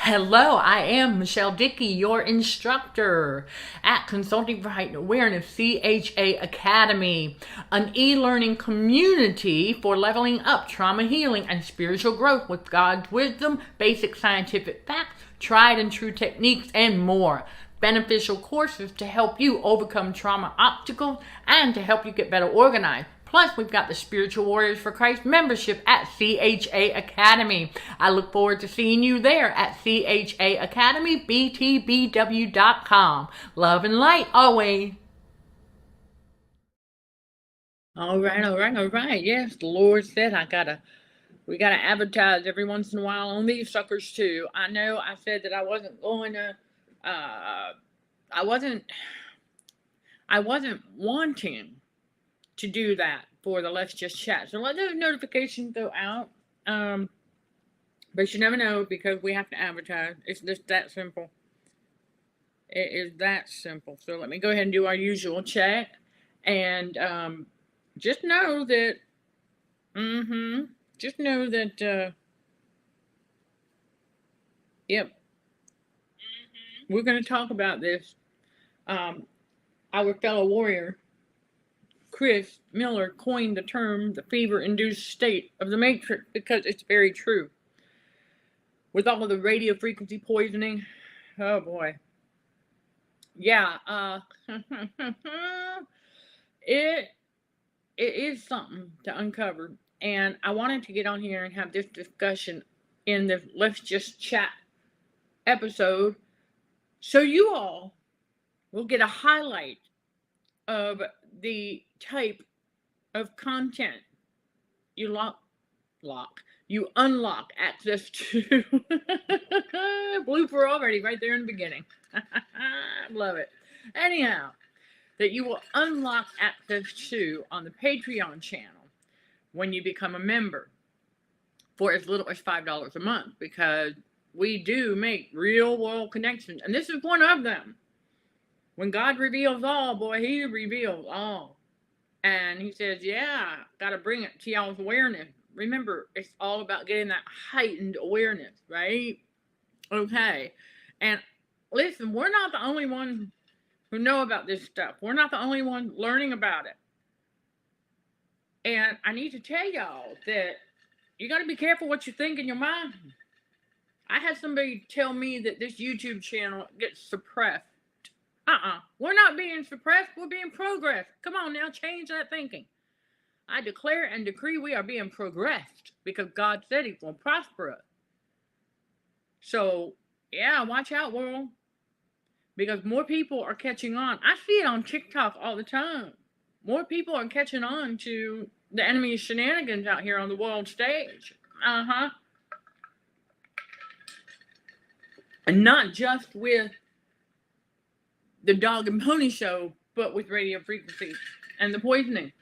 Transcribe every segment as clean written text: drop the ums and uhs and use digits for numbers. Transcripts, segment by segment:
Hello, I am Michelle Dickey, your instructor at Consulting for Heightened Awareness CHA Academy, an e-learning community for leveling up trauma healing and spiritual growth with God's wisdom, basic scientific facts, tried and true techniques, and more. Beneficial courses to help you overcome trauma obstacles and to help you get better organized. Plus, we've got the Spiritual Warriors for Christ membership at CHA Academy. I look forward to seeing you there at CHA Academy, btbw.com. Love and light always. All right. Yes, the Lord said we gotta advertise every once in a while on these suckers too. I know I said that I wasn't going to, I wasn't wanting to do that for the Let's Just Chat. So let those notifications go out. But you never know because we have to advertise. It's just that simple. It is that simple. So let me go ahead and do our usual check. And just know that, yep, we're going to talk about this. Our fellow warrior, Chris Miller, coined the term the fever-induced state of the matrix because it's very true. With all of the radio frequency poisoning, oh boy. Yeah, it is something to uncover. And I wanted to get on here and have this discussion in the Let's Just Chat episode so you all will get a highlight of the type of content you you unlock access to. Blooper already right there in the beginning. Love it. Anyhow, that you will unlock access to on the Patreon channel when you become a member for as little as $5 a month, because we do make real world connections, and this is one of them. When God reveals all, boy, he reveals all. And he says, yeah, got to bring it to y'all's awareness. Remember, it's all about getting that heightened awareness, right? Okay. And listen, we're not the only ones who know about this stuff. We're not the only ones learning about it. And I need to tell y'all that you got to be careful what you think in your mind. I had somebody tell me that this YouTube channel gets suppressed. We're not being suppressed. We're being progressed. Come on now, change that thinking. I declare and decree we are being progressed because God said he's going to prosper us. So, yeah, watch out, world. Because more people are catching on. I see it on TikTok all the time. More people are catching on to the enemy's shenanigans out here on the world stage. And not just with the dog and pony show, but with radio frequency and the poisoning.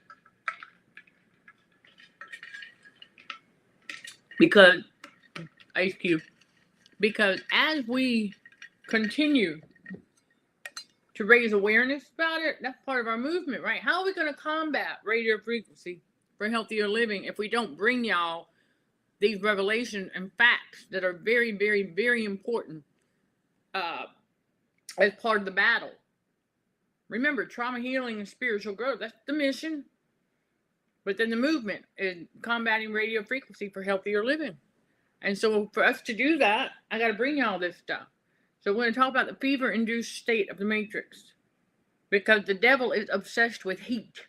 Because, Ice Cube, because as we continue to raise awareness about it, that's part of our movement, right? How are we going to combat radio frequency for healthier living if we don't bring y'all these revelations and facts that are very, very, very important as part of the battle? Remember, trauma healing and spiritual growth, that's the mission. But then the movement is combating radio frequency for healthier living. And so for us to do that, I got to bring you all this stuff. So we're going to talk about the fever-induced state of the matrix. Because the devil is obsessed with heat.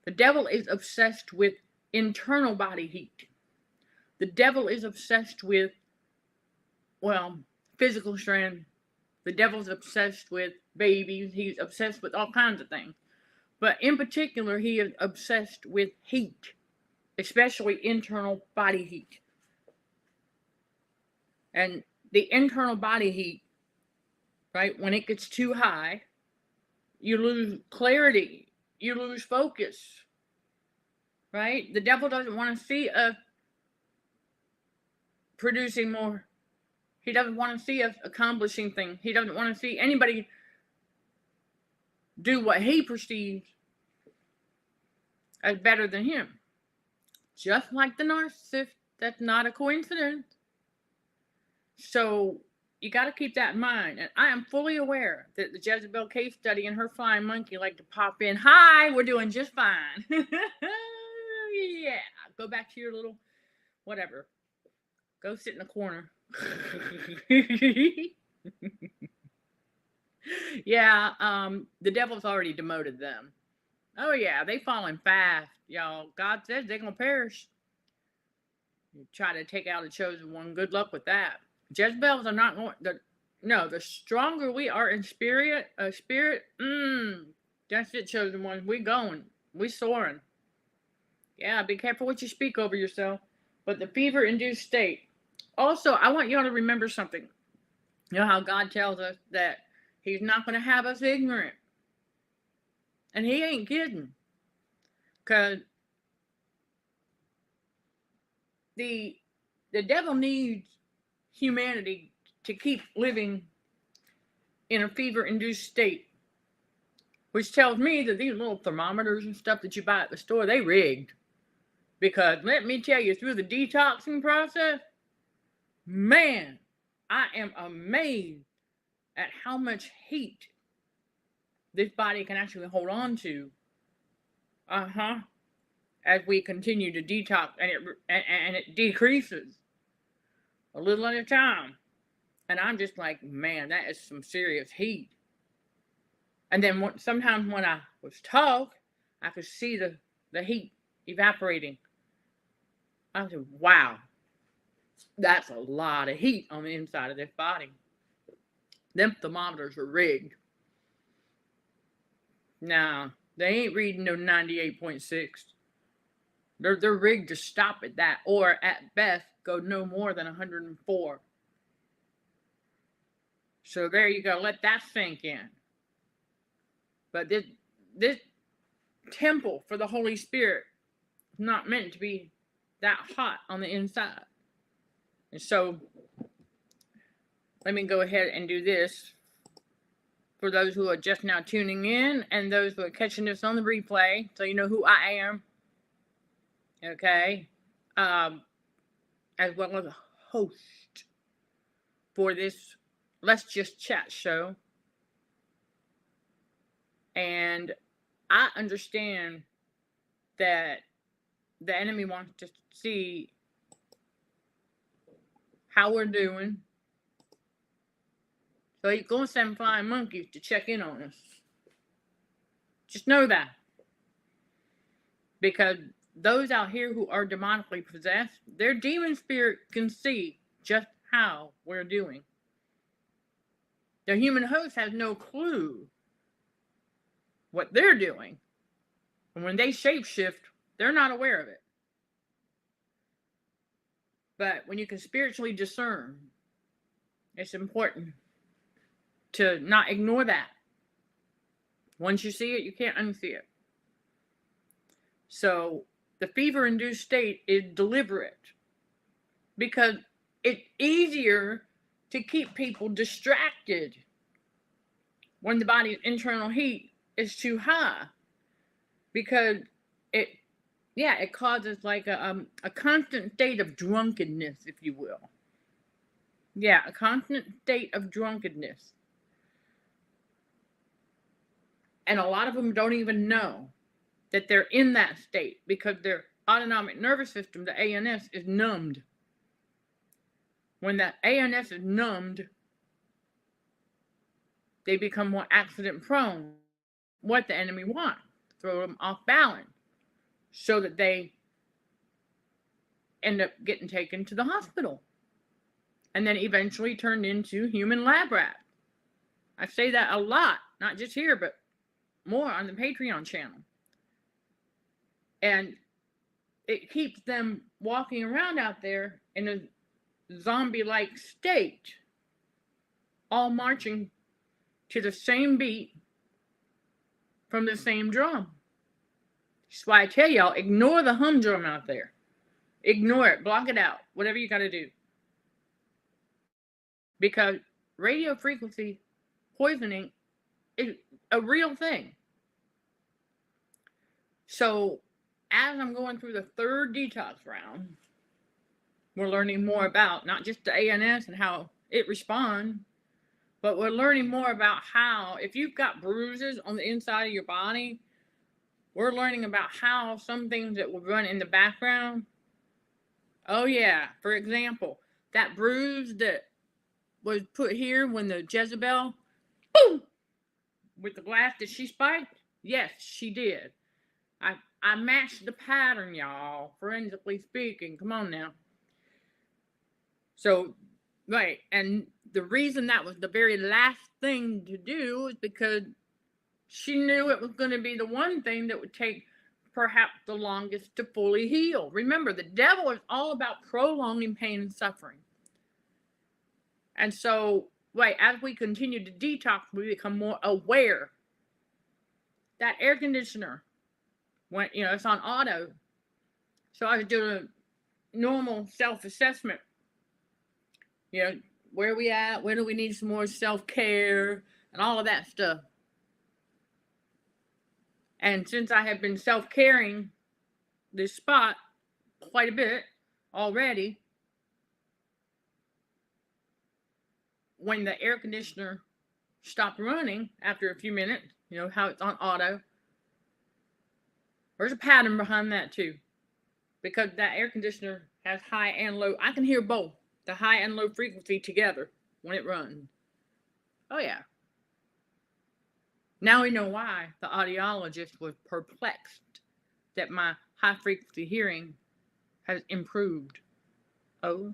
The devil is obsessed with internal body heat. The devil is obsessed with, physical strength. The devil's obsessed with babies. He's obsessed with all kinds of things. But in particular, he is obsessed with heat, especially internal body heat. And the internal body heat, right, when it gets too high, you lose clarity, you lose focus, right? The devil doesn't want to see us producing more. He doesn't want to see us accomplishing things. He doesn't want to see anybody do what he perceives as better than him. Just like the narcissist, that's not a coincidence. So you got to keep that in mind. And I am fully aware that the Jezebel case study and her flying monkey like to pop in. Hi, we're doing just fine. Yeah. Go back to your little whatever. Go sit in the corner. Yeah, the devil's already demoted them. Oh yeah, they falling fast, y'all. God says they're gonna perish. You try to take out a chosen one. Good luck with that. Jezebels are not going. The stronger we are in spirit, that's it, chosen ones. We going. We soaring. Yeah, be careful what you speak over yourself. But the fever-induced state. Also, I want y'all to remember something. You know how God tells us that He's not going to have us ignorant. And He ain't kidding. Because the devil needs humanity to keep living in a fever-induced state. Which tells me that these little thermometers and stuff that you buy at the store, they rigged. Because let me tell you, through the detoxing process, man, I am amazed at how much heat this body can actually hold on to. As we continue to detox, and it decreases a little at a time. And I'm just like, man, that is some serious heat. And then sometimes when I was talk, I could see the heat evaporating. I said, wow, that's a lot of heat on the inside of this body. Them thermometers are rigged. Nah, they ain't reading no 98.6. They're rigged to stop at that, or at best, go no more than 104. So there you go. Let that sink in. But this temple for the Holy Spirit is not meant to be that hot on the inside. And so let me go ahead and do this for those who are just now tuning in and those who are catching this on the replay, so you know who I am. Okay. As well as a host for this Let's Just Chat show. And I understand that the enemy wants to see how we're doing. So he's going to send flying monkeys to check in on us. Just know that. Because those out here who are demonically possessed, their demon spirit can see just how we're doing. The human host has no clue what they're doing. And when they shapeshift, they're not aware of it. But when you can spiritually discern, it's important to not ignore that. Once you see it, you can't unsee it. So the fever-induced state is deliberate because it's easier to keep people distracted when the body's internal heat is too high, because it causes like a constant state of drunkenness, if you will. Yeah, a constant state of drunkenness. And a lot of them don't even know that they're in that state because their autonomic nervous system, the ANS, is numbed. When the ANS is numbed, they become more accident prone. What the enemy wants, throw them off balance so that they end up getting taken to the hospital and then eventually turned into human lab rats. I say that a lot, not just here, but more on the Patreon channel. And it keeps them walking around out there in a zombie-like state, all marching to the same beat from the same drum. That's why I tell y'all, ignore the humdrum out there. Ignore it, block it out, whatever you got to do. Because radio frequency poisoning is a real thing. So as I'm going through the third detox round, we're learning more about not just the ANS and how it respond. But we're learning more about how, if you've got bruises on the inside of your body, we're learning about how some things that would run in the background. Oh yeah, for example, that bruise that was put here when the Jezebel, boom, with the glass that she spiked. Yes, she did. I matched the pattern, y'all. Forensically speaking, come on now. So, right, and the reason that was the very last thing to do is because she knew it was going to be the one thing that would take perhaps the longest to fully heal. Remember, the devil is all about prolonging pain and suffering. And so, right, as we continue to detox, we become more aware. That air conditioner, when it's on auto. So I was doing a normal self-assessment. Where are we at? Where do we need some more self-care and all of that stuff? And since I have been self-caring this spot quite a bit already, when the air conditioner stopped running after a few minutes, how it's on auto, there's a pattern behind that too. Because that air conditioner has high and low. I can hear both, the high and low frequency together when it runs. Oh yeah. Now we know why the audiologist was perplexed that my high frequency hearing has improved. Oh.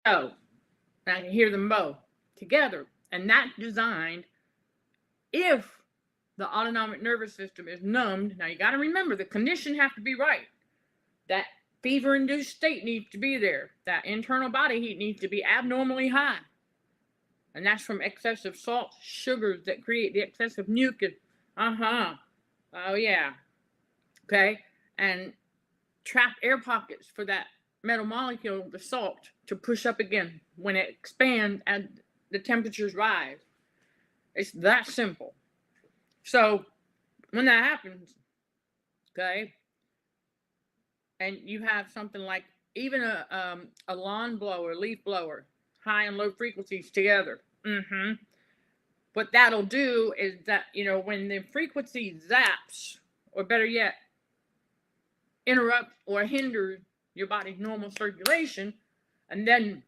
And I can hear them both together. And that's designed if the autonomic nervous system is numbed. Now you got to remember, the condition has to be right. That fever-induced state needs to be there. That internal body heat needs to be abnormally high. And that's from excessive salts, sugars that create the excessive mucus. Oh yeah. Okay. And trapped air pockets for that metal molecule, the salt, to push up again when it expands and the temperatures rise. It's that simple. So when that happens, okay, and you have something like even a lawn blower, leaf blower, high and low frequencies together. What that'll do is that, when the frequency zaps, or better yet, interrupts or hinders your body's normal circulation, and then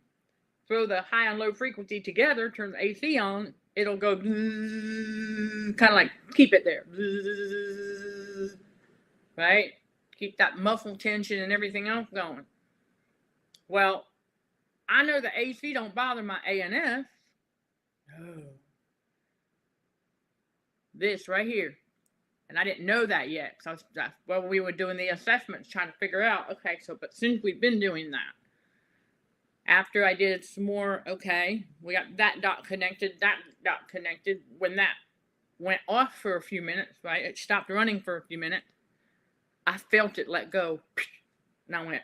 throw the high and low frequency together, turn the AC on, it'll go kind of like keep it there, right? Keep that muscle tension and everything else going. Well, I know the AC don't bother my ANS. No. This right here. And I didn't know that yet. So we were doing the assessments, trying to figure out, okay, but since we've been doing that, after I did some more, okay, we got that dot connected, when that went off for a few minutes, right? It stopped running for a few minutes. I felt it let go. And I went,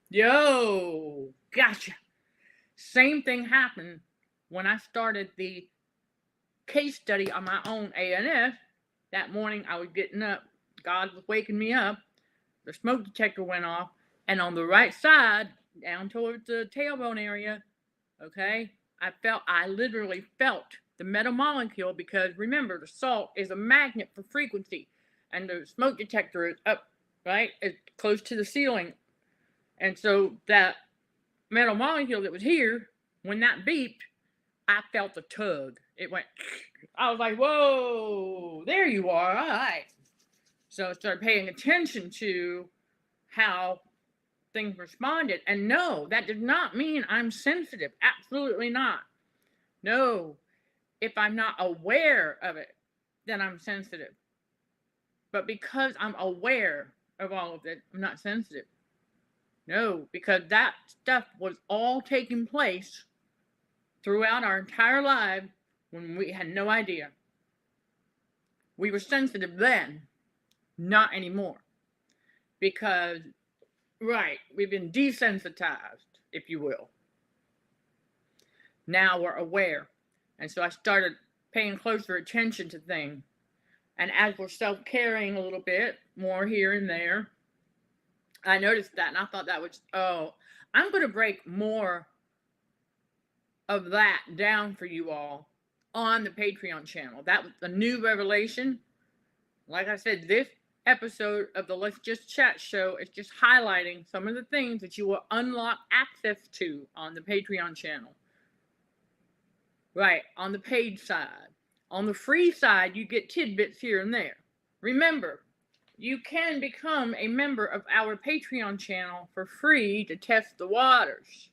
yo, gotcha. Same thing happened when I started the case study on my own ANS. That morning I was getting up. God was waking me up. The smoke detector went off. And on the right side, down towards the tailbone area, okay, I literally felt the metal molecule, because remember, the salt is a magnet for frequency. And the smoke detector is up, right? It's close to the ceiling. And so that metal molecule that was here, when that beeped, I felt a tug. It went, I was like, whoa, there you are. All right. So I started paying attention to how things responded. And no, that did not mean I'm sensitive. Absolutely not. No. If I'm not aware of it, then I'm sensitive. But because I'm aware of all of it, I'm not sensitive. No, because that stuff was all taking place throughout our entire lives when we had no idea. We were sensitive then, not anymore. Because, right, we've been desensitized, if you will. Now we're aware. And so I started paying closer attention to things. And as we're self-caring a little bit more here and there, I noticed that, and I thought that was, I'm going to break more of that down for you all on the Patreon channel. That was a new revelation. Like I said, this episode of the Let's Just Chat show is just highlighting some of the things that you will unlock access to on the Patreon channel. Right, on the paid side. On the free side, you get tidbits here and there. Remember, you can become a member of our Patreon channel for free to test the waters.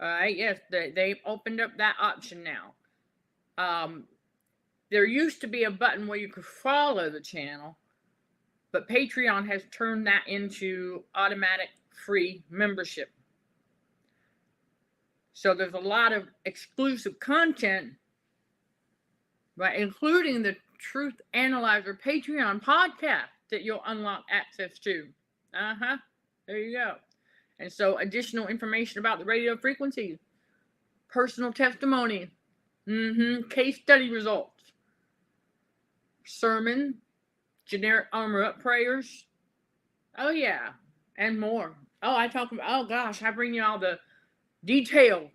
All right, yes, they've opened up that option now. There used to be a button where you could follow the channel, but Patreon has turned that into automatic free membership. So there's a lot of exclusive content, right, including the Truth Analyzer Patreon podcast that you'll unlock access to. There you go. And so additional information about the radio frequencies, personal testimony, case study results, sermon, generic armor up prayers. Oh yeah, and more. I bring you all the detail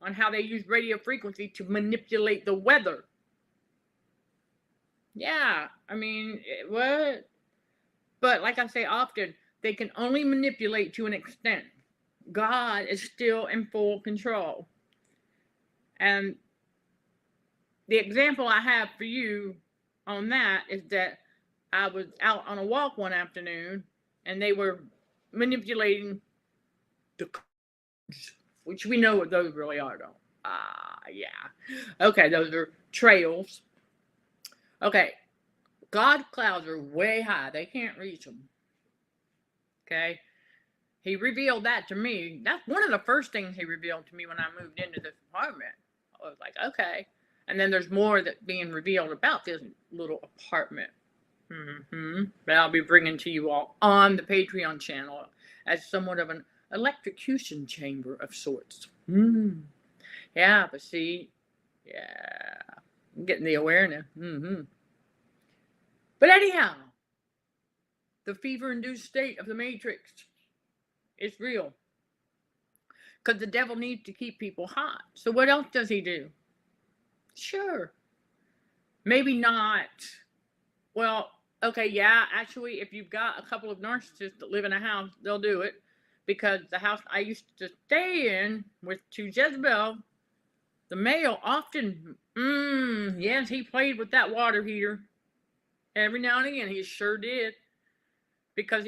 on how they use radio frequency to manipulate the weather. Yeah, I mean, what? But like I say often, they can only manipulate to an extent. God is still in full control. And the example I have for you on that is that I was out on a walk one afternoon and they were manipulating the clouds, which we know what those really are, though. Yeah. Okay, those are trails. Okay, God clouds are way high. They can't reach them. Okay? He revealed that to me. That's one of the first things he revealed to me when I moved into this apartment. I was like, okay. And then there's more that's being revealed about this little apartment. That I'll be bringing to you all on the Patreon channel as somewhat of an electrocution chamber of sorts. Yeah, but see, yeah, I'm getting the awareness. But anyhow, the fever-induced state of the Matrix is real. Because the devil needs to keep people hot. So what else does he do? Sure. Maybe not. Well, okay, yeah, actually, if you've got a couple of narcissists that live in a house, they'll do it. Because the house I used to stay in with to Jezebel, the male often, yes, he played with that water heater. Every now and again, he sure did. Because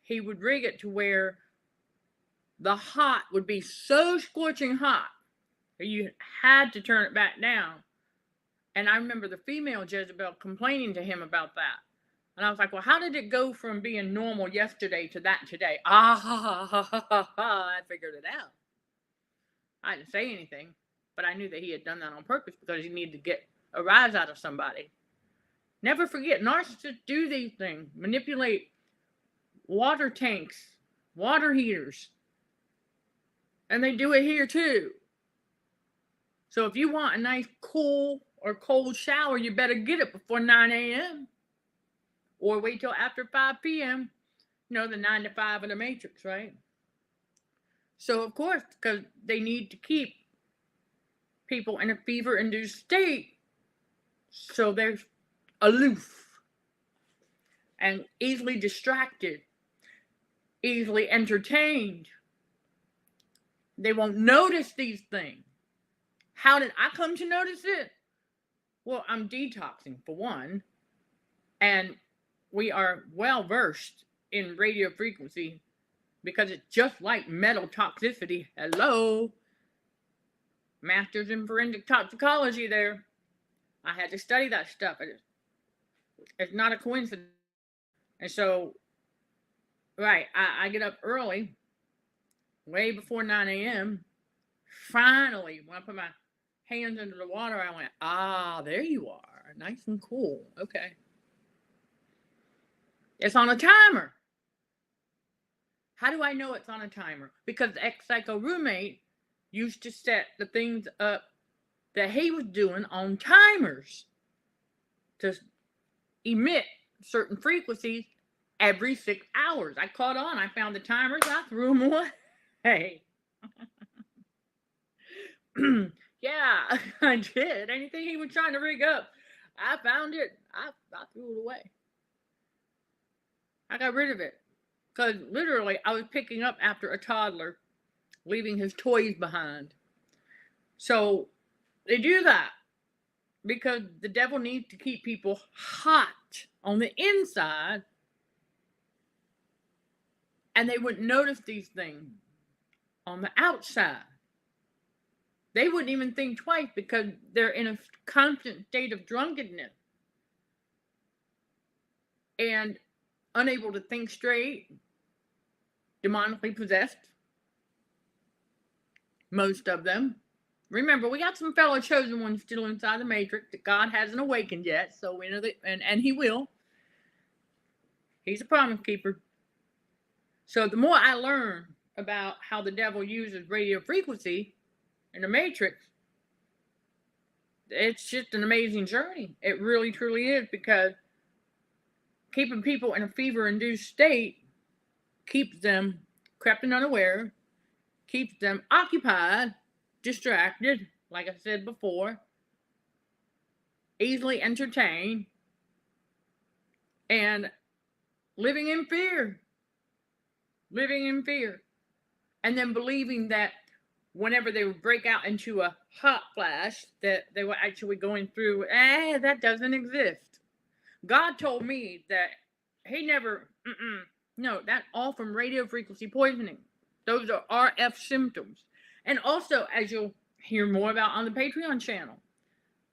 he would rig it to where the hot would be so scorching hot that you had to turn it back down. And I remember the female Jezebel complaining to him about that. And I was like, well, how did it go from being normal yesterday to that today? I figured it out. I didn't say anything, but I knew that he had done that on purpose because he needed to get a rise out of somebody. Never forget, narcissists do these things, manipulate water tanks, water heaters, and they do it here too. So if you want a nice cool or cold shower, you better get it before 9 a.m. or wait till after 5 p.m. You know, the 9 to 5 of the Matrix, right? So, of course, because they need to keep people in a fever-induced state, so they're aloof and easily distracted, easily entertained. They won't notice these things. How did I come to notice it? Well, I'm detoxing, for one, and we are well versed in radio frequency because it's just like metal toxicity. Hello. Masters in forensic toxicology there. I had to study that stuff. It's not a coincidence. And so, I get up early, way before 9 a.m. Finally, when I put my hands under the water, I went, there you are. Nice and cool. Okay. It's on a timer. How do I know it's on a timer? Because the ex-psycho roommate used to set the things up that he was doing on timers to emit certain frequencies every 6 hours. I caught on. I found the timers. I threw them away. Yeah, I did. Anything he was trying to rig up, I found it. I threw it away. I got rid of it. Because literally, I was picking up after a toddler, leaving his toys behind. So they do that because the devil needs to keep people hot on the inside, and they wouldn't notice these things on the outside. They wouldn't even think twice because they're in a constant state of drunkenness and unable to think straight, demonically possessed, most of them. Remember, we got some fellow chosen ones still inside the matrix that God hasn't awakened yet, so we know that, and he will. He's a promise keeper. So the more I learn about how the devil uses radio frequency in the matrix, it's just an amazing journey. It really, truly is, because keeping people in a fever-induced state keeps them crept and unaware, keeps them occupied, distracted, like I said before, easily entertained, and living in fear, and then believing that whenever they would break out into a hot flash, that they were actually going through, that doesn't exist. God told me that he never, no, that's all from radio frequency poisoning. Those are RF symptoms. And also, as you'll hear more about on the Patreon channel,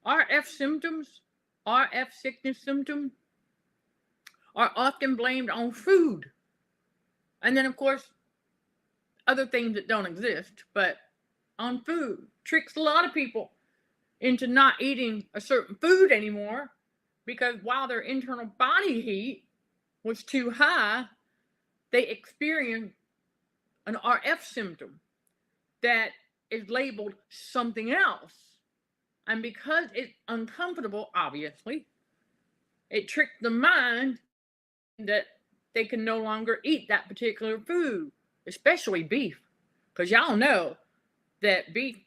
RF symptoms, RF sickness symptoms, are often blamed on food. And then, of course, other things that don't exist, but on food. Tricks a lot of people into not eating a certain food anymore because while their internal body heat was too high, they experienced an RF symptom that is labeled something else. And because it's uncomfortable, obviously, it tricks the mind that they can no longer eat that particular food, especially beef. Because y'all know that beef,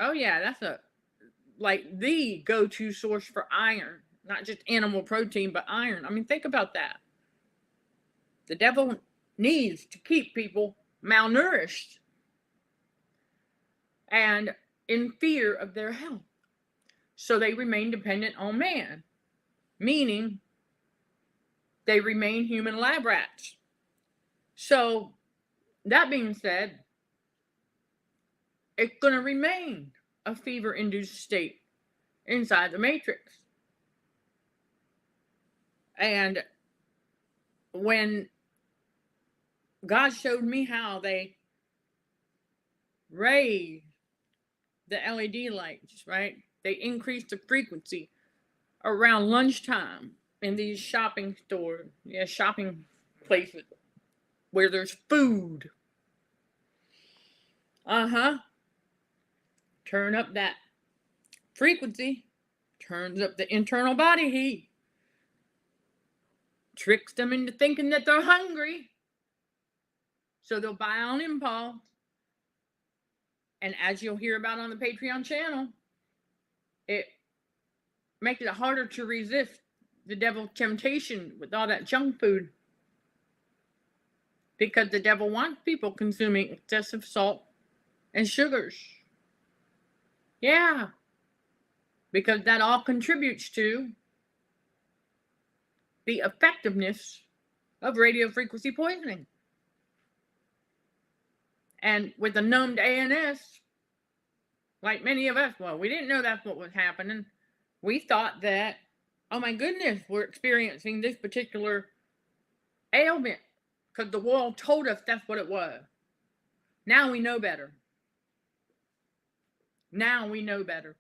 oh yeah, that's the go-to source for iron. Not just animal protein, but iron. I mean, think about that. The devil needs to keep people malnourished and in fear of their health. So they remain dependent on man, meaning they remain human lab rats. So that being said, it's going to remain a fever-induced state inside the matrix. And when God showed me how they raised the LED lights, right? They increased the frequency around lunchtime in these shopping stores, shopping places where there's food. Turn up that frequency, turns up the internal body heat, tricks them into thinking that they're hungry, so they'll buy on impulse. And as you'll hear about on the Patreon channel, it makes it harder to resist the devil's temptation with all that junk food, because the devil wants people consuming excessive salt and sugars. Yeah, because that all contributes to the effectiveness of radio frequency poisoning. And with a numbed ANS, like many of us, well, we didn't know that's what was happening. We thought that, oh my goodness, we're experiencing this particular ailment because the world told us that's what it was. Now we know better. Now we know better.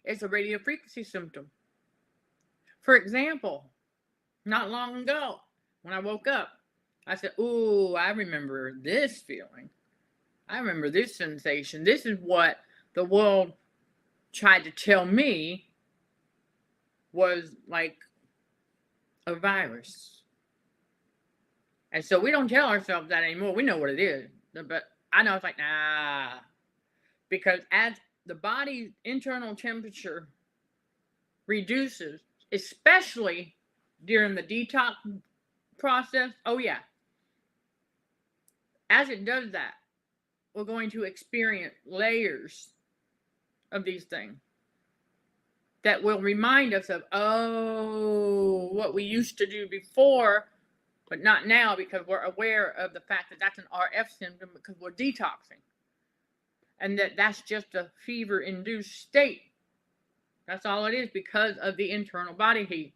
It's a radio frequency symptom. For example, not long ago, when I woke up, I said, ooh, I remember this feeling. I remember this sensation. This is what the world tried to tell me was like a virus. And so we don't tell ourselves that anymore. We know what it is. But I know it's like, nah. Because as the body's internal temperature reduces, especially during the detox process, oh yeah. As it does that, we're going to experience layers of these things that will remind us of, oh, what we used to do before, but not now, because we're aware of the fact that that's an RF symptom because we're detoxing. And that's just a fever-induced state. That's all it is, because of the internal body heat.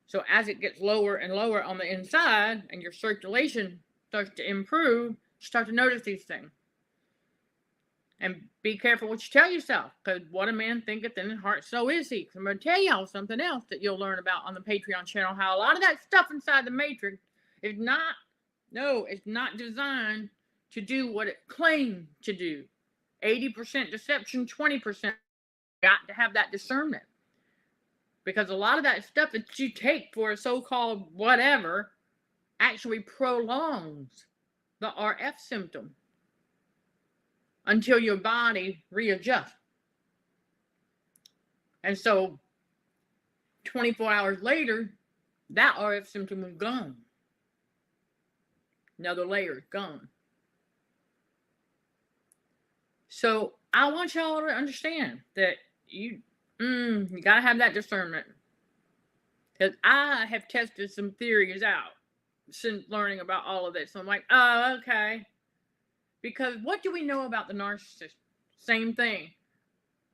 So as it gets lower and lower on the inside and your circulation starts to improve, you start to notice these things. And be careful what you tell yourself, because what a man thinketh in his heart, so is he. I'm going to tell y'all something else that you'll learn about on the Patreon channel, how a lot of that stuff inside the matrix is not, no, it's not designed to do what it claimed to do. 80% deception, 20%. Got to have that discernment. Because a lot of that stuff that you take for a so-called whatever actually prolongs the RF symptom until your body readjusts. And so 24 hours later, that RF symptom is gone. Another layer is gone. So I want y'all to understand that you got to have that discernment. Because I have tested some theories out since learning about all of this. So I'm like, oh, okay. Because what do we know about the narcissist? Same thing.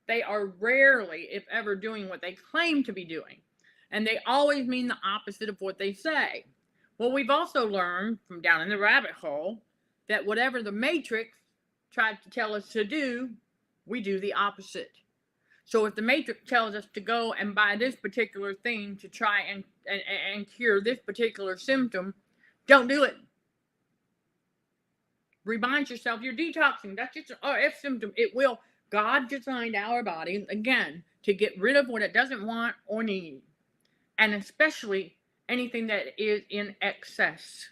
They are rarely, if ever, doing what they claim to be doing. And they always mean the opposite of what they say. Well, we've also learned from down in the rabbit hole that whatever the Matrix tried to tell us to do, we do the opposite. So if the Matrix tells us to go and buy this particular thing to try and cure this particular symptom, don't do it. Remind yourself you're detoxing. That's just an RF symptom. It will. God designed our body, again, to get rid of what it doesn't want or need. And especially anything that is in excess.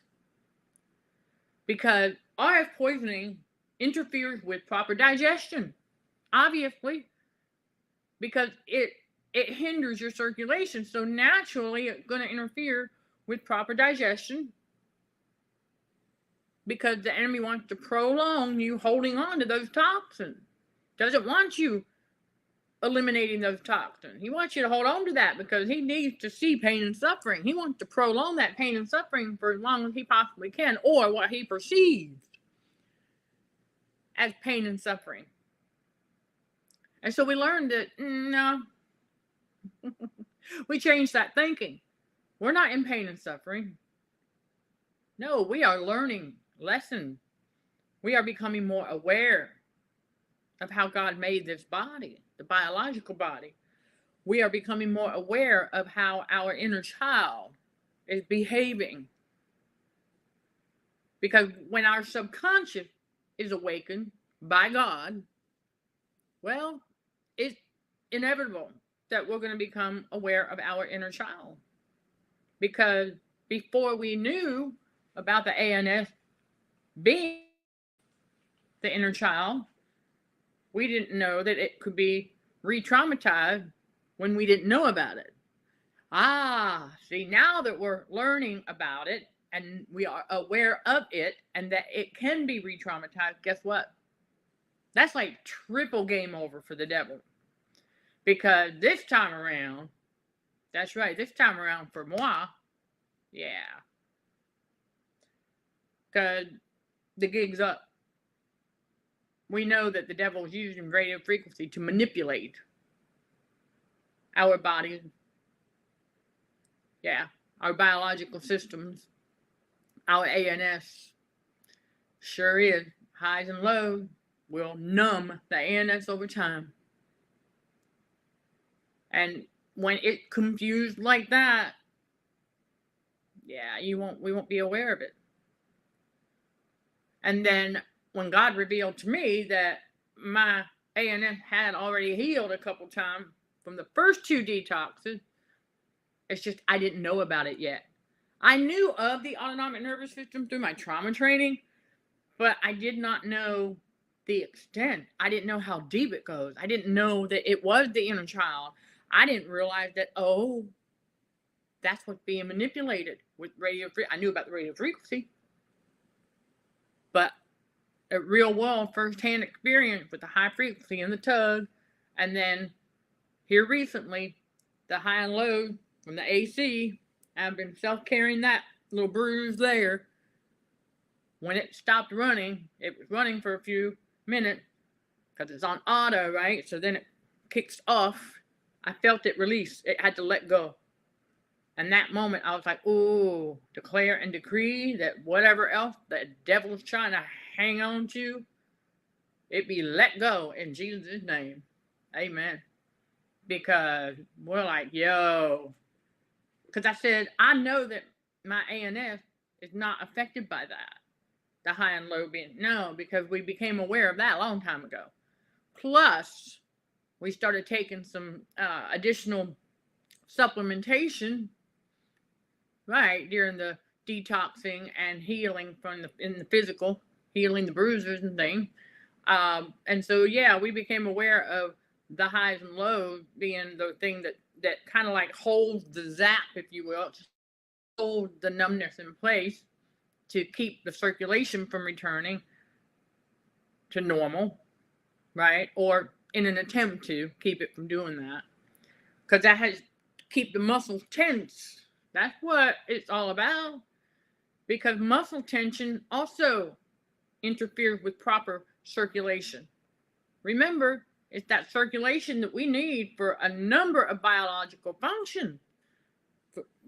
Because RF poisoning interferes with proper digestion, obviously, because it hinders your circulation. So naturally, it's going to interfere with proper digestion, because the enemy wants to prolong you holding on to those toxins. Doesn't want you eliminating those toxins. He wants you to hold on to that because he needs to see pain and suffering. He wants to prolong that pain and suffering for as long as he possibly can, or what he perceives as pain and suffering. And so we learned that, no, we changed that thinking. We're not in pain and suffering. No, we are learning lessons. We are becoming more aware of how God made this body, the biological body. We are becoming more aware of how our inner child is behaving. Because when our subconscious is awakened by God, well, it's inevitable that we're going to become aware of our inner child. Because before we knew about the ANS being the inner child, we didn't know that it could be re-traumatized when we didn't know about it. See, now that we're learning about it and we are aware of it and that it can be re-traumatized, guess what? That's like triple game over for the devil. Because this time around, that's right, this time around for moi, yeah. Because the gig's up. We know that the devil is using radio frequency to manipulate our bodies. Yeah, our biological systems, our ANS. Sure is. Highs and lows will numb the ANS over time. And when it's confused like that, yeah, we won't be aware of it. And then when God revealed to me that my ANS had already healed a couple times from the first 2 detoxes, It's just I didn't know about it yet. I knew of the autonomic nervous system through my trauma training, but I did not know the extent. I didn't know how deep it goes. I didn't know that it was the inner child. I didn't realize that, oh, that's what's being manipulated with radio frequency. I knew about the radio frequency, but a real world first-hand experience with the high frequency and the tug, and then here recently, the high and low from the AC. I've been self-carrying that little bruise there. When it stopped running, it was running for a few minutes because it's on auto, right? So then it kicks off. I felt it release. It had to let go. And that moment, I was like, ooh, declare and decree that whatever else the devil's trying to hang on to, it be let go in Jesus' name. Amen. Because we're like, yo. Because I said, I know that my ANS is not affected by that. The high and low being. No, because we became aware of that a long time ago. Plus, we started taking some additional supplementation, right, during the detoxing and healing in the physical, healing the bruises and things. And so, yeah, we became aware of the highs and lows being the thing that kind of like holds the zap, if you will, to hold the numbness in place to keep the circulation from returning to normal, right? Or in an attempt to keep it from doing that. Because that has to keep the muscles tense. That's what it's all about. Because muscle tension also interferes with proper circulation. Remember, it's that circulation that we need for a number of biological functions.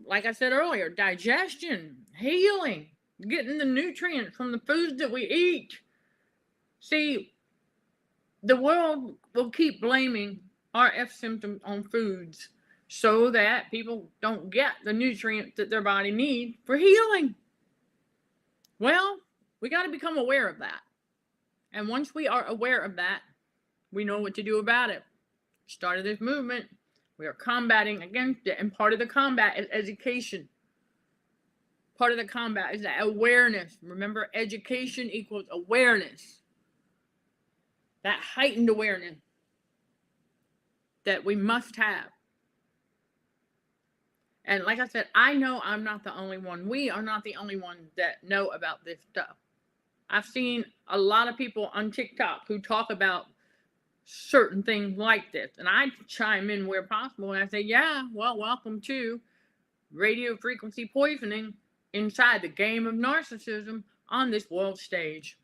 Like I said earlier, digestion, healing, getting the nutrients from the foods that we eat. See, the world will keep blaming RF symptoms on foods so that people don't get the nutrients that their body needs for healing. Well, we got to become aware of that. And once we are aware of that, we know what to do about it. Started this movement. We are combating against it. And part of the combat is education. Part of the combat is that awareness. Remember, education equals awareness. That heightened awareness that we must have. And like I said, I know I'm not the only one. We are not the only ones that know about this stuff. I've seen a lot of people on TikTok who talk about certain things like this. And I chime in where possible. And I say, yeah, well, welcome to radio frequency poisoning inside the game of narcissism on this world stage.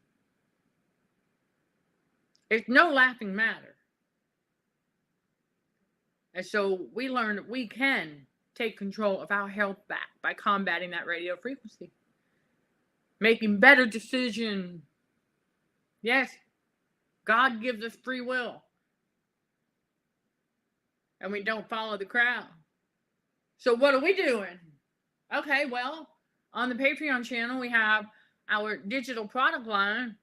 It's no laughing matter. And so we learn that we can take control of our health back by combating that radio frequency. Making better decisions. Yes, God gives us free will. And we don't follow the crowd. So what are we doing? Okay, well, on the Patreon channel, we have our digital product line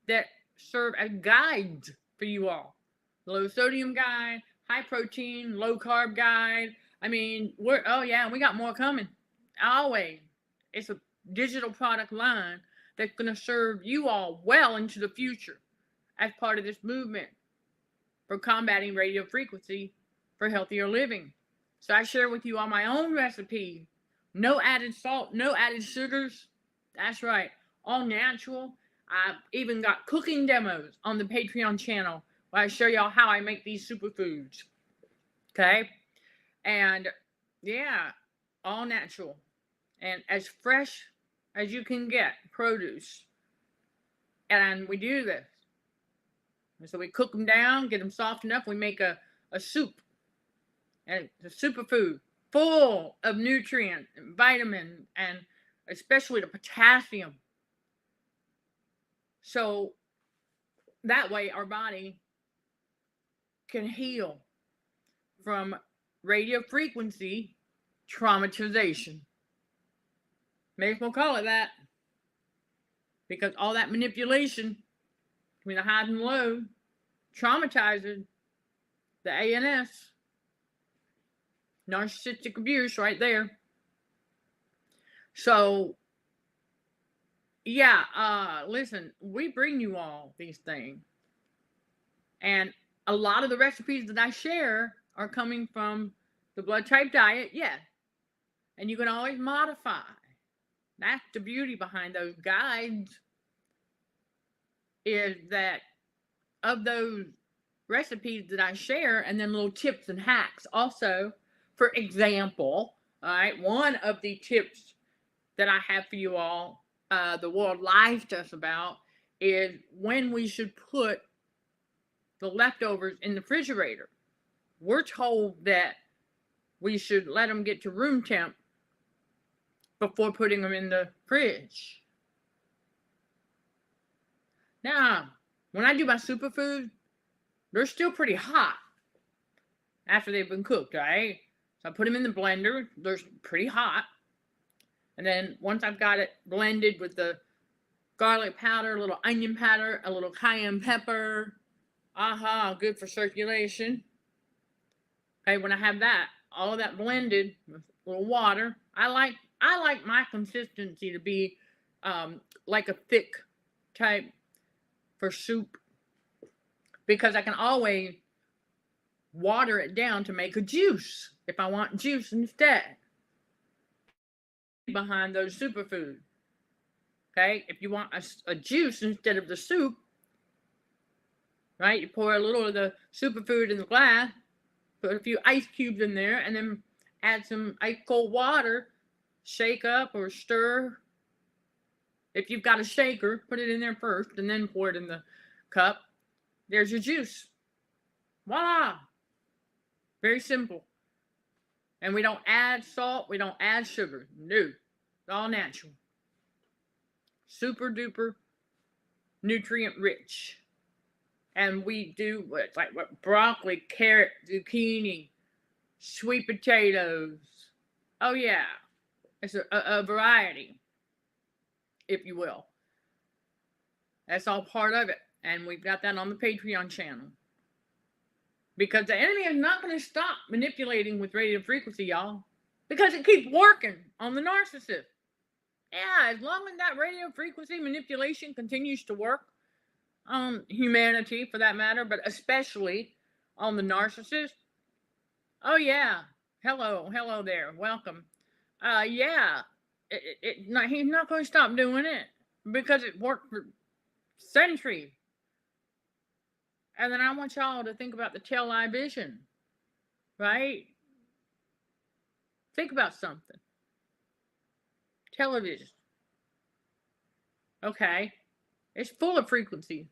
that serve as guides for you all. Low sodium guide, high protein, low carb guide. I mean, we got more coming. Always. It's a digital product line that's going to serve you all well into the future as part of this movement for combating radio frequency for healthier living. So I share with you all my own recipe. No added salt, no added sugars. That's right. All natural. I've even got cooking demos on the Patreon channel where I show y'all how I make these superfoods. Okay? And yeah, all natural. And as fresh as you can get produce. And we do this. And so we cook them down, get them soft enough. We make a soup. And it's a superfood full of nutrients and vitamins and especially the potassium. So that way our body can heal from radio frequency traumatization. May as well call it that. Because all that manipulation between the highs and lows traumatizes the ANS. Narcissistic abuse right there. So, yeah, listen, we bring you all these things. And a lot of the recipes that I share are coming from the blood type diet, yes. And you can always modify. That's the beauty behind those guides, is that of those recipes that I share, and then little tips and hacks also. For example, all right, one of the tips that I have for you all, the world lies to us about, is when we should put the leftovers in the refrigerator. We're told that we should let them get to room temp before putting them in the fridge. Now, when I do my superfood, they're still pretty hot after they've been cooked, right? So I put them in the blender. They're pretty hot. And then once I've got it blended with the garlic powder, a little onion powder, a little cayenne pepper, good for circulation. Okay, when I have that, all of that blended with a little water, I like my consistency to be like a thick type for soup, because I can always water it down to make a juice if I want juice instead. Behind those superfoods. Okay, if you want a juice instead of the soup, right, you pour a little of the superfood in the glass, put a few ice cubes in there, and then add some ice cold water, shake up or stir. If you've got a shaker, put it in there first and then pour it in the cup. There's your juice. Voila! Very simple. And we don't add salt, we don't add sugar. No, it's all natural. Super duper nutrient rich. And we do what broccoli, carrot, zucchini, sweet potatoes. Oh yeah, it's a variety, if you will. That's all part of it. And we've got that on the Patreon channel. Because the enemy is not going to stop manipulating with radio frequency, y'all. Because it keeps working on the narcissist. Yeah, as long as that radio frequency manipulation continues to work on humanity, for that matter, but especially on the narcissist. Oh, yeah. Hello there. Welcome. Yeah. He's not going to stop doing it. Because it worked for centuries. And then I want y'all to think about the television, right? Think about something. Television. Okay. It's full of frequency.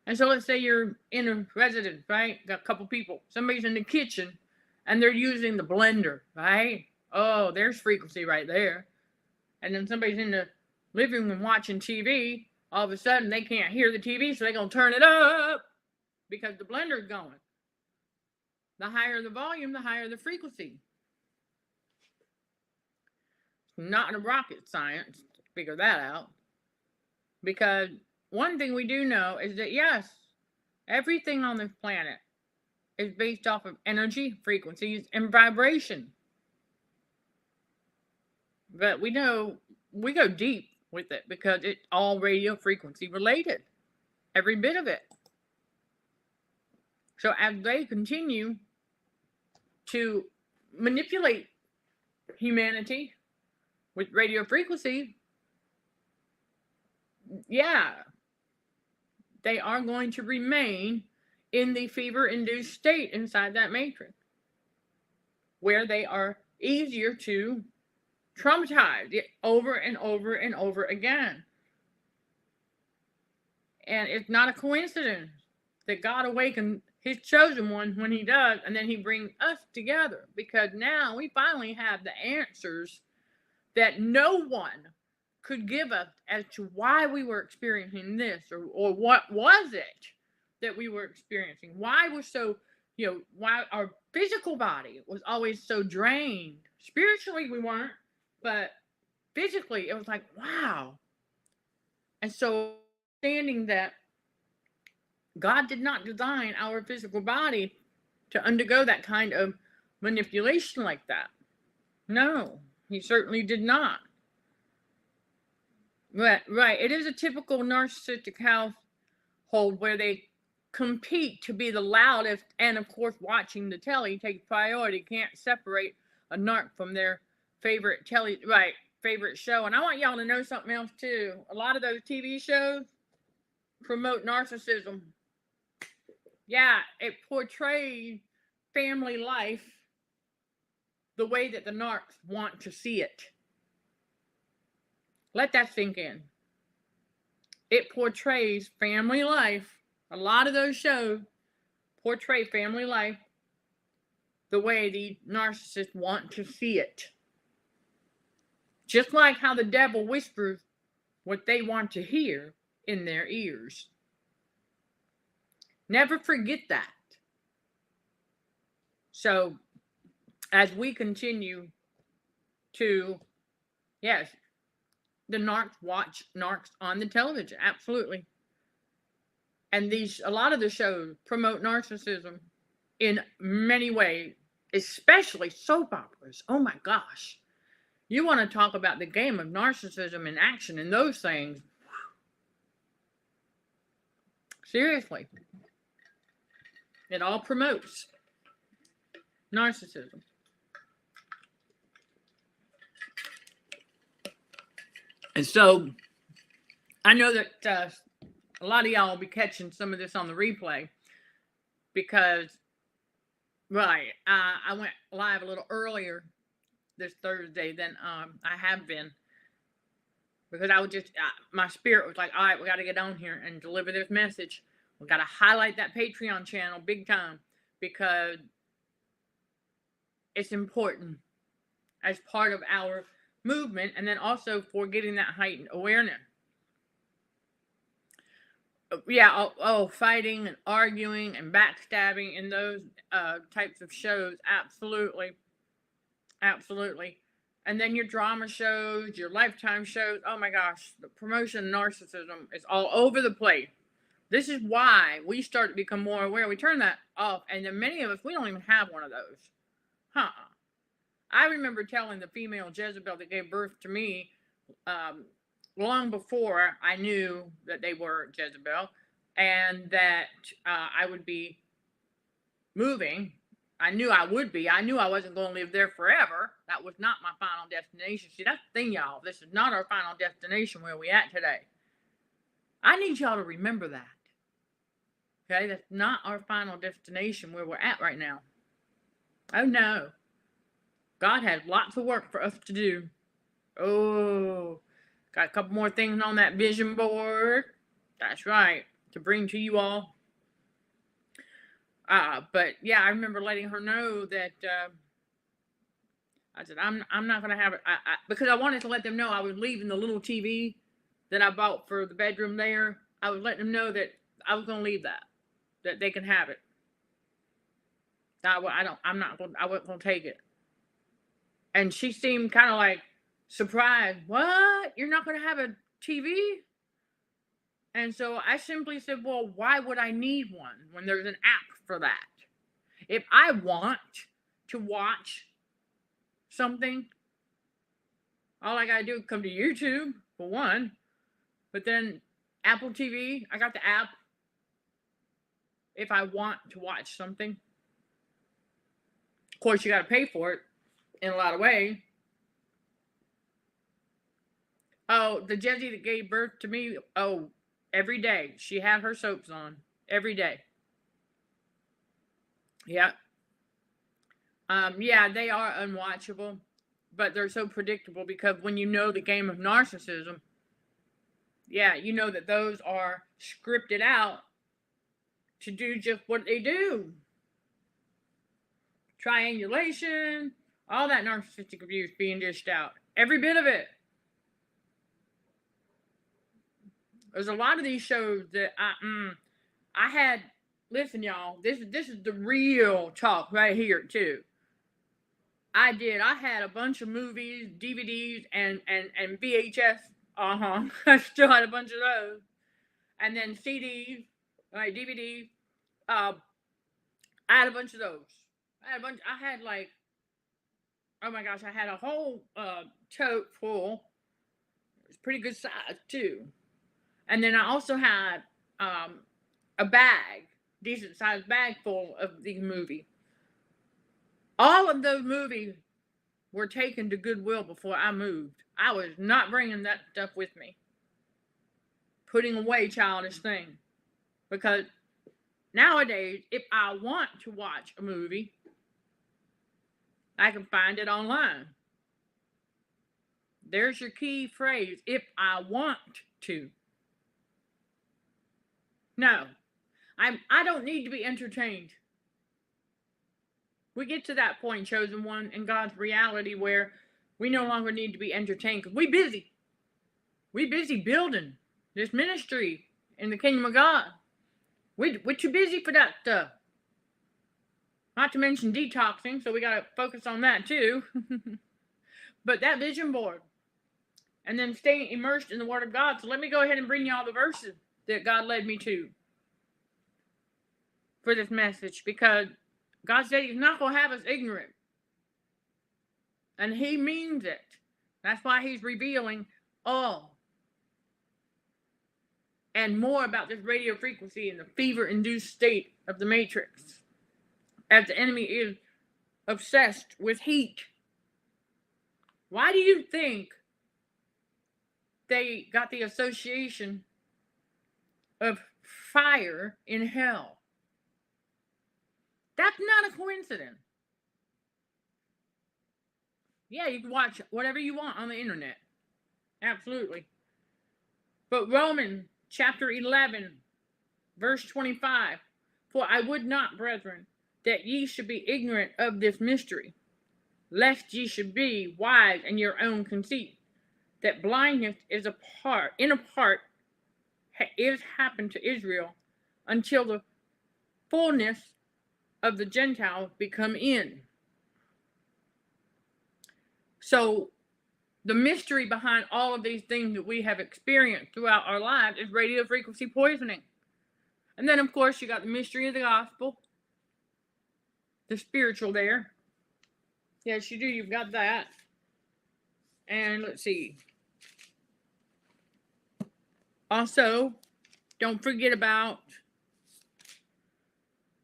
And so let's say you're in a residence, right? Got a couple people. Somebody's in the kitchen and they're using the blender, right? Oh, there's frequency right there. And then somebody's in the living room watching TV. All of a sudden, they can't hear the TV, so they're going to turn it up because the blender's going. The higher the volume, the higher the frequency. It's not a rocket science to figure that out. Because one thing we do know is that, yes, everything on this planet is based off of energy, frequencies, and vibration. But we know we go deep with it because it's all radio frequency related. Every bit of it. So as they continue to manipulate humanity with radio frequency, yeah, they are going to remain in the fever-induced state inside that matrix, where they are easier to traumatize it over and over and over again. And it's not a coincidence that God awakened his chosen one when he does, and then he brings us together, because now we finally have the answers that no one could give us as to why we were experiencing this, or what was it that we were experiencing, why we're so, why our physical body was always so drained. Spiritually we weren't, but physically it was like, wow. And so understanding that God did not design our physical body to undergo that kind of manipulation like that. No, he certainly did not. Right. It is a typical narcissistic household where they compete to be the loudest, and of course, watching the telly takes priority. Can't separate a narc from their favorite favorite show. And I want y'all to know something else too. A lot of those TV shows promote narcissism. Yeah, it portrays family life the way that the narcs want to see it. Let that sink in. It portrays family life. A lot of those shows portray family life the way the narcissists want to see it. Just like how the devil whispers what they want to hear in their ears. Never forget that. So, as we continue to, yes, the narcs watch narcs on the television, absolutely. And a lot of the shows promote narcissism in many ways, especially soap operas. Oh my gosh. You want to talk about the game of narcissism in action and those things. Seriously. It all promotes narcissism. And so, I know that a lot of y'all will be catching some of this on the replay because, I went live a little earlier this Thursday than I have been because I was just, my spirit was like, all right, we got to get on here and deliver this message. We got to highlight that Patreon channel big time because it's important as part of our movement, and then also for getting that heightened awareness. Yeah, fighting and arguing and backstabbing in those types of shows, absolutely. And then your drama shows, your Lifetime shows, oh my gosh, the promotion of narcissism is all over the place. This is why we start to become more aware. We turn that off, and then many of us, we don't even have one of those. I remember telling the female Jezebel that gave birth to me long before I knew that they were Jezebel and that I would be moving. I knew I would be. I knew I wasn't going to live there forever. That was not my final destination. See, that's the thing, y'all. This is not our final destination where we at today. I need y'all to remember that. Okay? That's not our final destination where we're at right now. Oh, no. God has lots of work for us to do. Oh, got a couple more things on that vision board. That's right, to bring to you all. But yeah, I remember letting her know that I said I'm not gonna have it because I wanted to let them know I was leaving the little TV that I bought for the bedroom there. I was letting them know that I was gonna leave that they can have it. I wasn't gonna take it. And she seemed kind of like surprised. What? You're not going to have a TV? And so I simply said, well, why would I need one when there's an app for that? If I want to watch something, all I got to do is come to YouTube, for one. But then Apple TV, I got the app. If I want to watch something. Of course, you got to pay for it. In a lot of ways. Oh, the Jessie that gave birth to me, every day. She had her soaps on. Every day. Yeah. Yeah, they are unwatchable. But they're so predictable because when you know the game of narcissism, yeah, you know that those are scripted out to do just what they do. Triangulation, all that narcissistic abuse being dished out. Every bit of it. There's a lot of these shows that I had, listen y'all, this is the real talk right here too. I had a bunch of movies, DVDs, and VHS. I still had a bunch of those. And then CDs, DVDs. I had a bunch of those. I had like, oh my gosh, I had a whole tote full. It was pretty good size too. And then I also had a bag, decent sized bag full of these movies. All of those movies were taken to Goodwill before I moved. I was not bringing that stuff with me. Putting away childish things. Because nowadays, if I want to watch a movie, I can find it online. There's your key phrase, if I want to. No, I don't need to be entertained. We get to that point, chosen one, in God's reality where we no longer need to be entertained because we busy. We busy building this ministry in the kingdom of God. We're too busy for that stuff. Not to mention detoxing, so we got to focus on that too. But that vision board. And then staying immersed in the Word of God. So let me go ahead and bring you all the verses that God led me to for this message. Because God said He's not going to have us ignorant. And He means it. That's why He's revealing all and more about this radio frequency and the fever-induced state of the matrix. As the enemy is obsessed with heat. Why do you think they got the association of fire in hell? That's not a coincidence. Yeah, you can watch whatever you want on the internet. Absolutely. But Romans chapter 11, verse 25. For I would not, brethren, that ye should be ignorant of this mystery, lest ye should be wise in your own conceit, that blindness is in a part is happened to Israel, until the fullness of the Gentiles become in. So the mystery behind all of these things that we have experienced throughout our lives is radio frequency poisoning. And then, of course, you got the mystery of the gospel, the spiritual there. Yes, you do. You've got that. And let's see. Also, don't forget about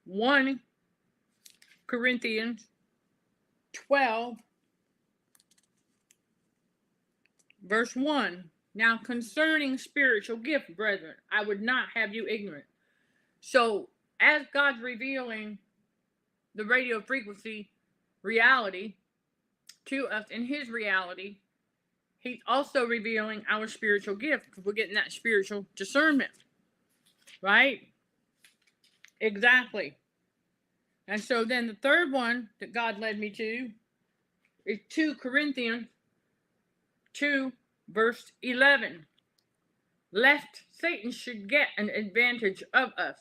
1 Corinthians 12, verse 1. Now, concerning spiritual gift, brethren, I would not have you ignorant. So, as God's revealing the radio frequency reality to us in His reality, He's also revealing our spiritual gift because we're getting that spiritual discernment. Right? Exactly. And so then the third one that God led me to is 2 Corinthians 2, verse 11. Lest Satan should get an advantage of us,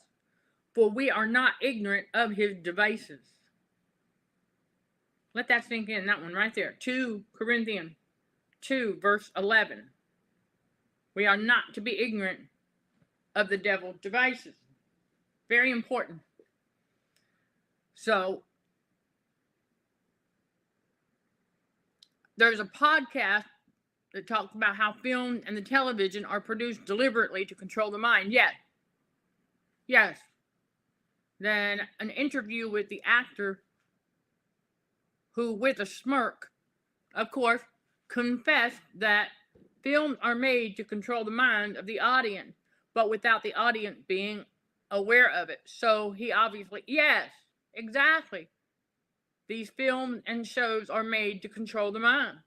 for we are not ignorant of his devices. Let that sink in, that one right there. 2 Corinthians 2, verse 11. We are not to be ignorant of the devil's devices. Very important. So, there's a podcast that talks about how film and the television are produced deliberately to control the mind. Yes. Then an interview with the actor who, with a smirk, of course, confessed that films are made to control the mind of the audience, but without the audience being aware of it. So he obviously, yes, exactly. These films and shows are made to control the mind.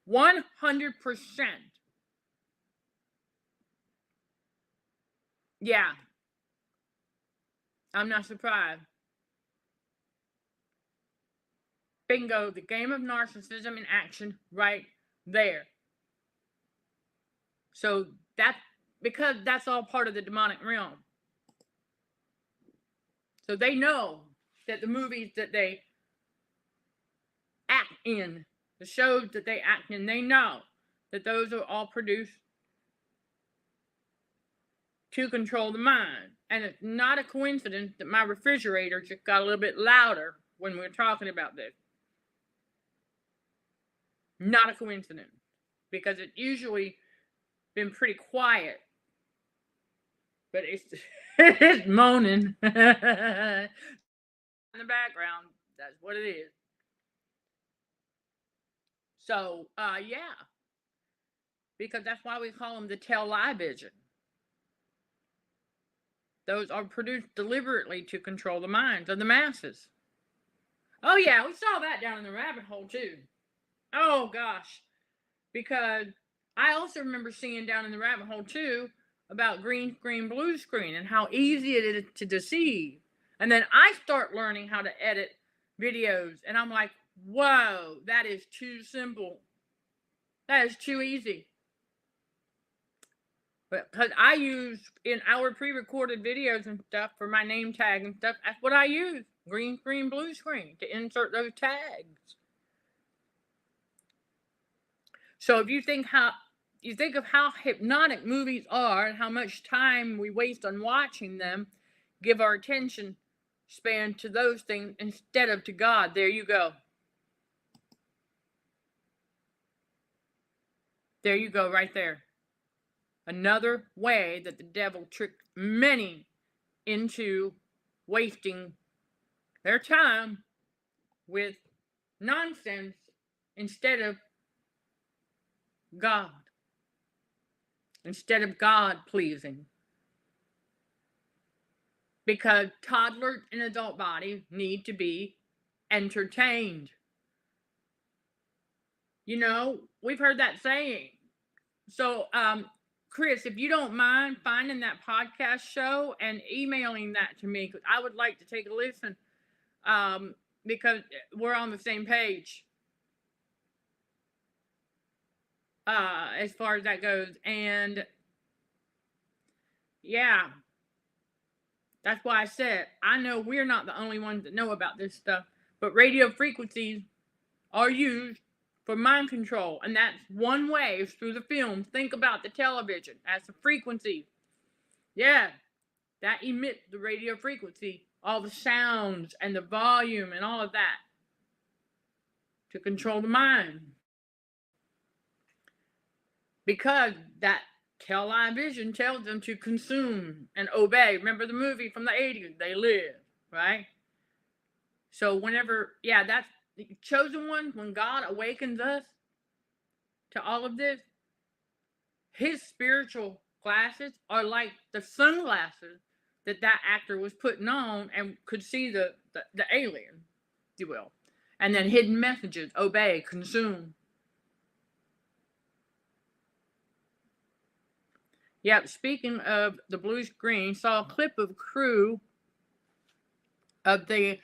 100%. Yeah. I'm not surprised. Bingo, the game of narcissism in action right there. So because that's all part of the demonic realm. So they know that the movies that they act in, the shows that they act in, they know that those are all produced to control the mind. And it's not a coincidence that my refrigerator just got a little bit louder when we were talking about this. Not a coincidence. Because it's usually been pretty quiet. But it's moaning in the background. That's what it is. So, yeah. Because that's why we call them the television. Those are produced deliberately to control the minds of the masses. Oh, yeah, we saw that down in the rabbit hole, too. Oh, gosh. Because I also remember seeing down in the rabbit hole, too, about green screen, blue screen, and how easy it is to deceive. And then I start learning how to edit videos, and I'm like, whoa, that is too simple. That is too easy. Because I use, in our pre-recorded videos and stuff, for my name tag and stuff, that's what I use. Green screen, blue screen, to insert those tags. So if you think of how hypnotic movies are and how much time we waste on watching them, give our attention span to those things instead of to God. There you go. There you go, right there. Another way that the devil tricked many into wasting their time with nonsense instead of God. Instead of God pleasing. Because toddlers and adult bodies need to be entertained. You know, we've heard that saying. So, Chris, if you don't mind finding that podcast show and emailing that to me, because I would like to take a listen, because we're on the same page as far as that goes. And yeah, that's why I said, I know we're not the only ones that know about this stuff, but radio frequencies are used for mind control, and that's one way is through the film. Think about the television as a frequency. Yeah, that emits the radio frequency, all the sounds and the volume and all of that to control the mind. Because that television tells them to consume and obey. Remember the movie from the 80s, They Live, right? So whenever, yeah, that's the chosen one, when God awakens us to all of this, his spiritual glasses are like the sunglasses that actor was putting on and could see the alien, if you will. And then hidden messages, obey, consume. Yep, speaking of the blue screen, saw a clip of crew of the,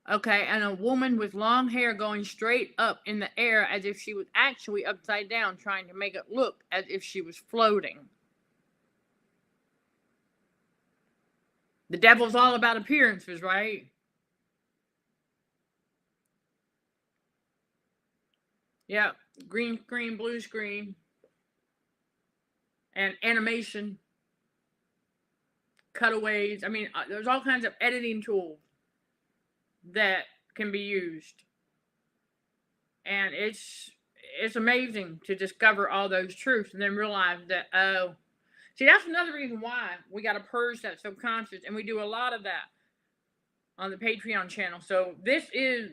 and a woman with long hair going straight up in the air as if she was actually upside down, trying to make it look as if she was floating. The devil's all about appearances, right? Yeah, green screen, blue screen, and animation, cutaways. I mean, there's all kinds of editing tools that can be used. And it's amazing to discover all those truths and then realize that, oh, see, that's another reason why we got to purge that subconscious, and we do a lot of that on the Patreon channel. So this is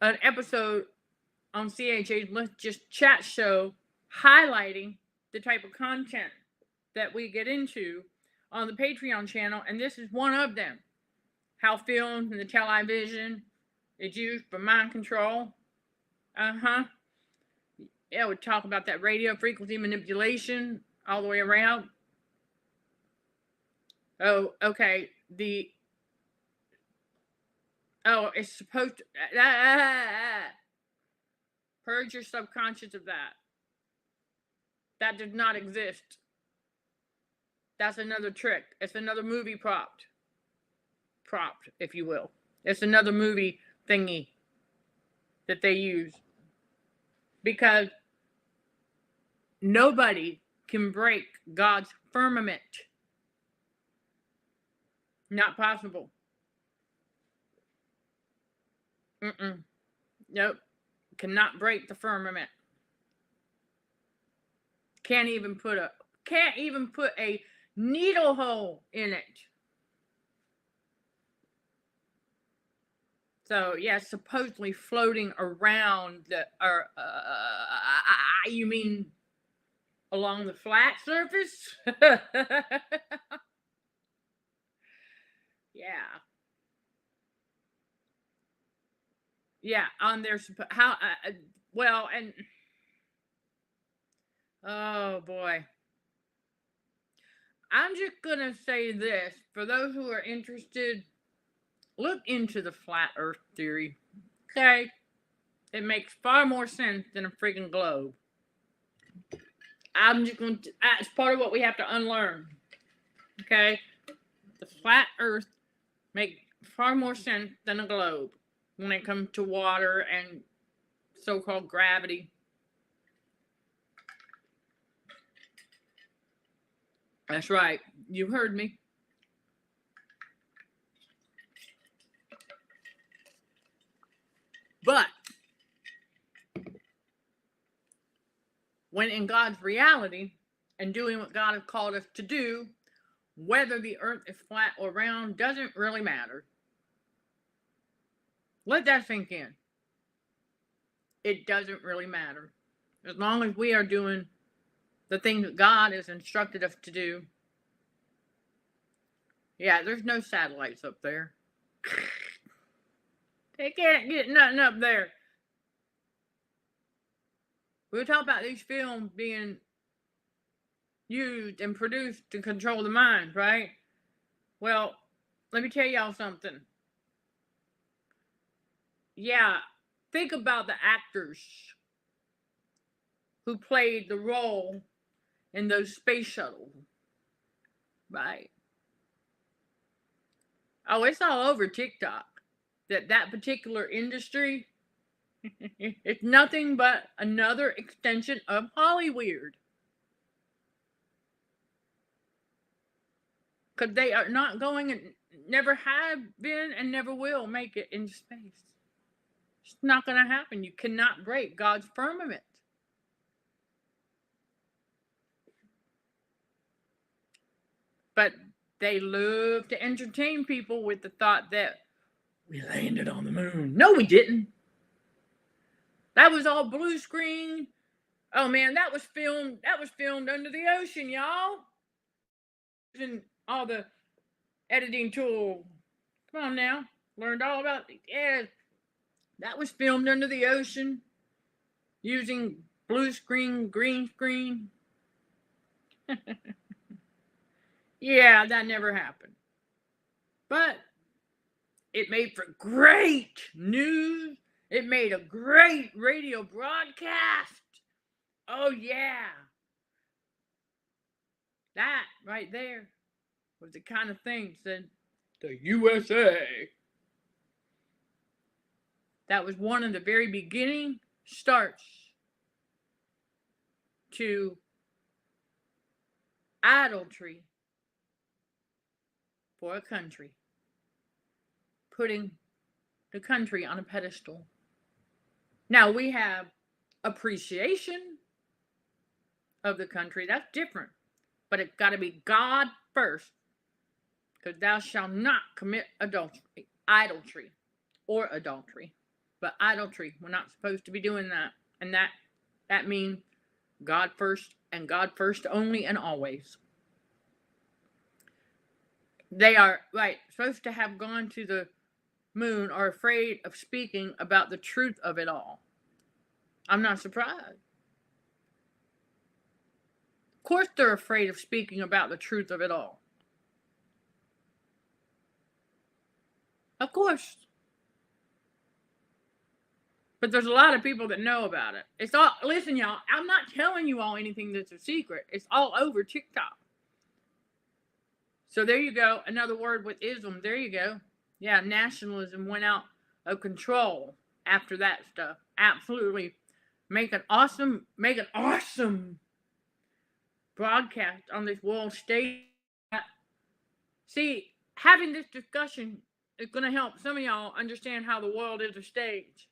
an episode on CHA's Let's Just Chat show highlighting the type of content that we get into on the Patreon channel, and this is one of them. How film and the television is used for mind control. Yeah, we talk about that radio frequency manipulation all the way around. Oh, okay. It's supposed to purge your subconscious of that. That does not exist. That's another trick. It's another movie propped, if you will. It's another movie thingy that they use. Because nobody can break God's firmament. Not possible. Nope. Cannot break the firmament. Can't even put a needle hole in it. So yeah, supposedly floating around the, you mean along the flat surface? Yeah. Yeah, on their how well, and oh boy. I'm just gonna say this for those who are interested, look into the flat earth theory. Okay? It makes far more sense than a freaking globe. I'm just going to, that's part of what we have to unlearn. Okay? The flat earth makes far more sense than a globe when it comes to water and so-called gravity. That's right. You heard me. But when in God's reality and doing what God has called us to do, whether the earth is flat or round doesn't really matter. Let that sink in. It doesn't really matter. As long as we are doing the things that God has instructed us to do. Yeah, there's no satellites up there. They can't get nothing up there. We were talking about these films being used and produced to control the mind, right? Well, let me tell y'all something. Yeah, think about the actors who played the role in those space shuttles, right? Oh, it's all over TikTok. That particular industry, it's nothing but another extension of Hollywood. Because they are not going and never have been and never will make it into space. It's not going to happen. You cannot break God's firmament. But they love to entertain people with the thought that we landed on the moon. No, we didn't. That was all blue screen. Oh man, that was filmed under the ocean, y'all. Using all the editing tool. Come on now. Learned all about it. Yeah. That was filmed under the ocean using blue screen, green screen. Yeah, that never happened. But it made for great news. It made a great radio broadcast. Oh, yeah. That right there was the kind of thing said, the USA. That was one of the very beginning starts to idolatry for a country. Putting the country on a pedestal. Now we have appreciation of the country. That's different. But it's got to be God first. Because thou shalt not commit idolatry. Or adultery. But idolatry. We're not supposed to be doing that. And that means God first and God first only and always. They are, right, supposed to have gone to the moon, are afraid of speaking about the truth of it all. I'm not surprised. Of course they're afraid of speaking about the truth of it all. Of course. But there's a lot of people that know about it. It's all, listen y'all, I'm not telling you all anything that's a secret. It's all over TikTok. So there you go. Another word with ism. There you go. Yeah, nationalism went out of control after that stuff. Absolutely. Make an awesome broadcast on this world stage. See, having this discussion is going to help some of y'all understand how the world is a stage.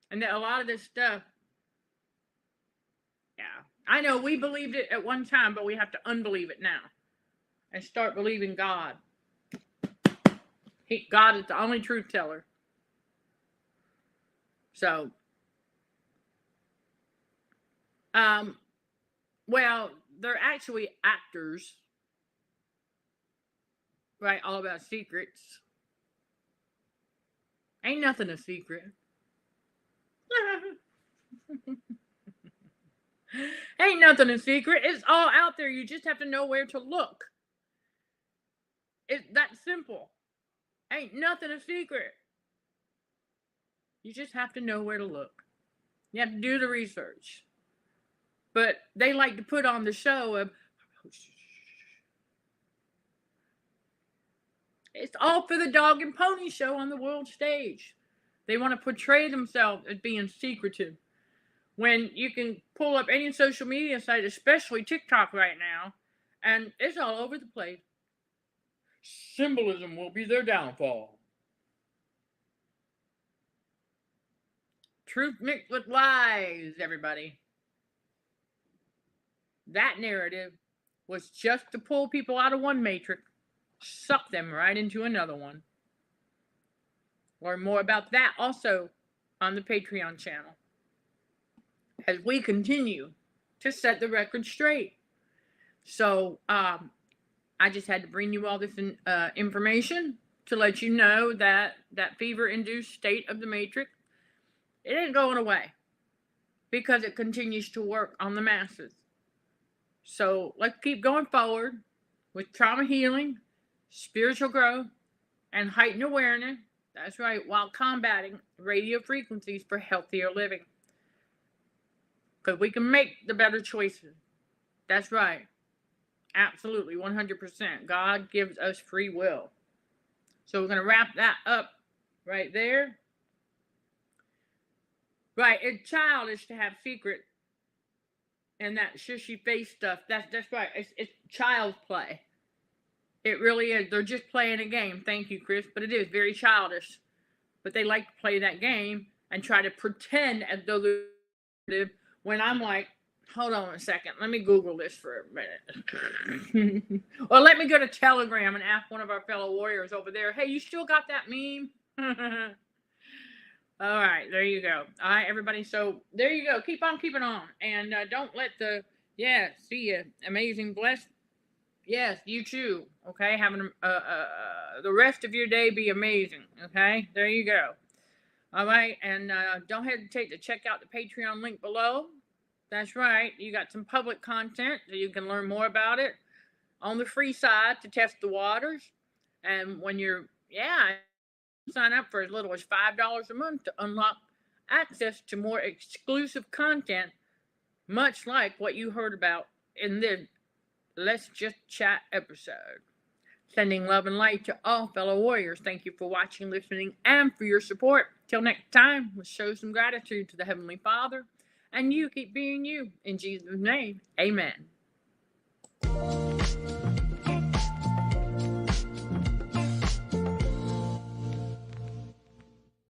And that a lot of this stuff, yeah, I know we believed it at one time, but we have to unbelieve it now and start believing God. God is the only truth teller. So, well, they're actually actors, right? All about secrets. Ain't nothing a secret. Ain't nothing a secret. It's all out there. You just have to know where to look. It's that simple. Ain't nothing a secret. You just have to know where to look. You have to do the research. But they like to put on the show of, it's all for the dog and pony show on the world stage. They want to portray themselves as being secretive. When you can pull up any social media site, especially TikTok right now, and it's all over the place. Symbolism will be their downfall. Truth mixed with lies, everybody. That narrative was just to pull people out of one matrix, suck them right into another one. Learn more about that also on the Patreon channel, as we continue to set the record straight. So, I just had to bring you all this information to let you know that fever-induced state of the matrix, it ain't going away, because it continues to work on the masses. So let's keep going forward with trauma healing, spiritual growth, and heightened awareness. That's right, while combating radio frequencies for healthier living. Because we can make the better choices. That's right. Absolutely, 100%. God gives us free will. So we're going to wrap that up right there. Right, it's childish to have secrets and that shushy face stuff. That's right. It's child's play. It really is. They're just playing a game. Thank you, Chris. But it is very childish. But they like to play that game and try to pretend as though they're, when I'm like, hold on a second. Let me Google this for a minute. Or let me go to Telegram and ask one of our fellow warriors over there, hey, you still got that meme? All right, there you go. All right, everybody. So there you go. Keep on keeping on. And don't let the, see you. Amazing, blessed. Yes, you too. Okay, having the rest of your day be amazing. Okay, there you go. All right, and don't hesitate to check out the Patreon link below. That's right. You got some public content so you can learn more about it on the free side to test the waters. And when you're, sign up for as little as $5 a month to unlock access to more exclusive content, much like what you heard about in the Let's Just Chat episode. Sending love and light to all fellow warriors. Thank you for watching, listening, and for your support. Till next time, let's show some gratitude to the Heavenly Father. And you keep being you. In Jesus' name, amen.